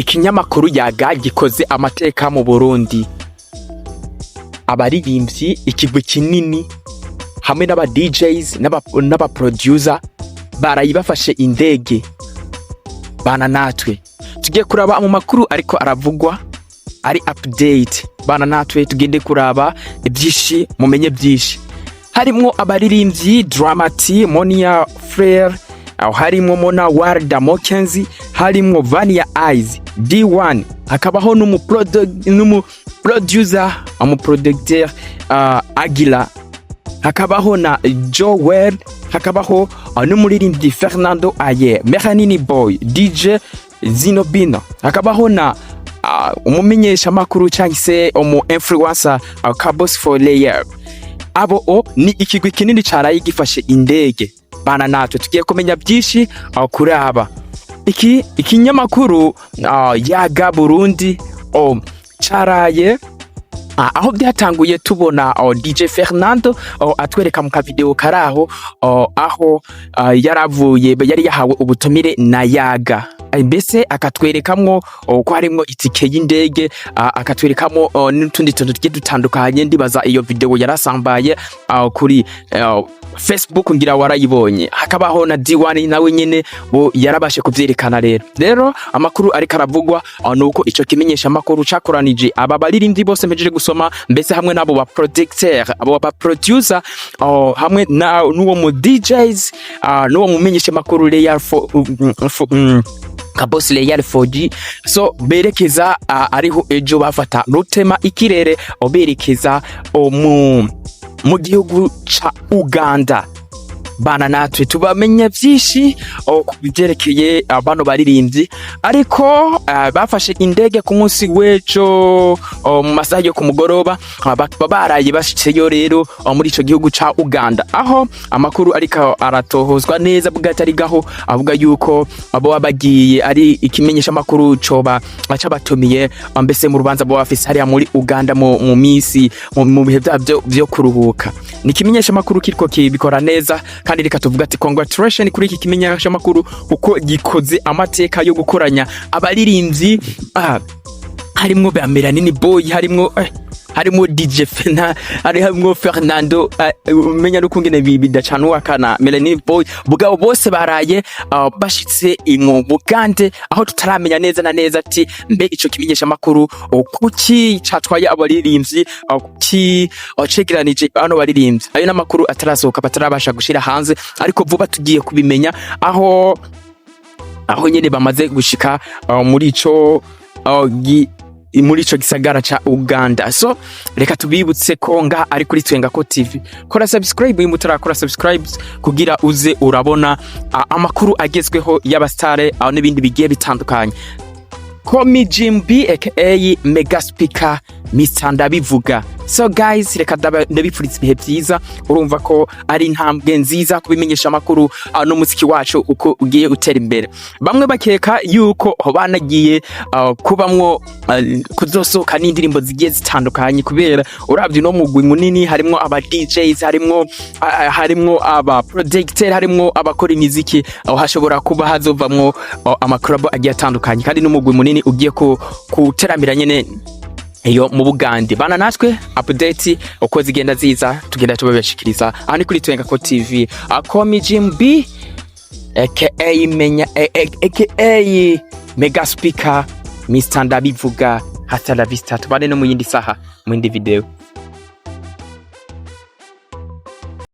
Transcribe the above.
ikinyamakuru yaga gikoze amateka mu Burundi. Abaririmbyi ikigwi kinini hamwe n'aba DJs n'aba producer barayibafashe indege bana natwe tugiye kuraba mu makuru ariko aravugwa ari update bana natwe tugende kuraba ibyishi mumenye byishi. Harimwo abaririmbyi Dramati, Monia Frere, aho harimwo Mona Warda Mokenzi, harimwo Vania Eyes, D1, hakabaho producer producteur Agila, hakabaho na Joel, hakabaho n'umuririmbyi Fernando aye, Melanin boy, DJ Zinobino, hakabaho na umumenyesha makuru cyangise influencer Cabos for layer. Abo ni ikigwi kinini cyaraye gifashe indege bana natwe tugiye kumenya byinshi kuri aba. Ikinyamakuru yaga Burundi cyaraye aho byatanguye tubona DJ Fernando atwereka mu ka video karaho aho yaravuye yari yahawe ubutumire na yaga, mbese akatwerekamwo ko harimo itike y'indege, akatwerekamo n'utundi tuntu tugiye dutandukanye. Ndibaza iyo video yarasambaye kuri Facebook ngira warayibonye. Hakabaho na D1 nawe nyene bo yarabashe kuvyerekana. Rero amakuru ari karavugwa nuko ico kimenyesha makuru cakoranije aba baririmbyi bose mpejeje gusoma, mbese hamwe nabo ba producteur, abo ba producer, hamwe n'uwo mu DJs, n'uwo mumenyesha makuru layer Cabos layer 4G. So berekeza ariho ejo bafata rutema ikirere berekeza mu gihugu ca Uganda bana natwe tubamenya byinshi kubyerekeye abantu baririmbyi. Ariko bafashe indege ku munsi w'ejo mu masaha yo kumugoroba, baraye bashitseyo rero muri ico gihugu ca Uganda, aho amakuru ariko aratohozwa neza bwatari gaho avuga yuko abo bagiye ari ikimenyesha makuru coba acabatumiye mbese mu rubanza bo bafise hari muri Uganda mu misi mu bihe byo kuruhuka. Ni kimenyesha makuru kiriko kibikora neza, kandi reka tuvuga ati congratulations kuri iki kimenyesha makuru uko gikoze amateka yo gukoranya abaririmbyi. Harimwo ba Melanin boy, harimwo DJ harimwo Fernando, umenya n'ukungene bidacana wakana Melanin boy, bugabo bose baraye bashitse mu Bugande, aho tutaramenya neza na neza ati mbe ico kimenyesha makuru kuki catwaye abaririmbyi, kuki cegeranije bano baririmbyi. Ayo n'amakuru atarasohoka batarabasha gushira hanze, ariko vuba tugiye kubimenya aho nyene bamaze gushika muri ico gisagara ca Uganda. So reka tubibutse ko nga ari kuri TWENGAKO TV, kora subscribe mutarakora subscribe kugira uze urabona amakuru agezweho y'abastare n'ibindi bigiye bitandukanye. Komi Jimbi aka Mega Speaker Mr. Ndabivuga. So guys, reka ndabipfuritse ibihe byiza, urumva ko ari intambwe nziza kubimenyesha amakuru no muziki wacu uko ugiye utera imbere. Bamwe bakeka yuko banagiye kubamwo kuzosohoka n'indirimbo zigiye zitandukanye, kubera uravye no mugwi munini harimwo aba DJs, harimwo aba producteur, harimwo abakora imiziki, aho hashobora kuba hazovamwo amakorabo agiye atandukanye, kandi n'umugwi munini ugiye kuteramira nyene iyo mu Bugande. Bana natwe update uko zigenda ziza tugenda tubabashikiriza ani kuri TWENGAKO TV. Komi Jimbi aka Mega Speaker Mr. Ndabivuga. Hasta la vista, tubane no mu yindi saha mu yindi video.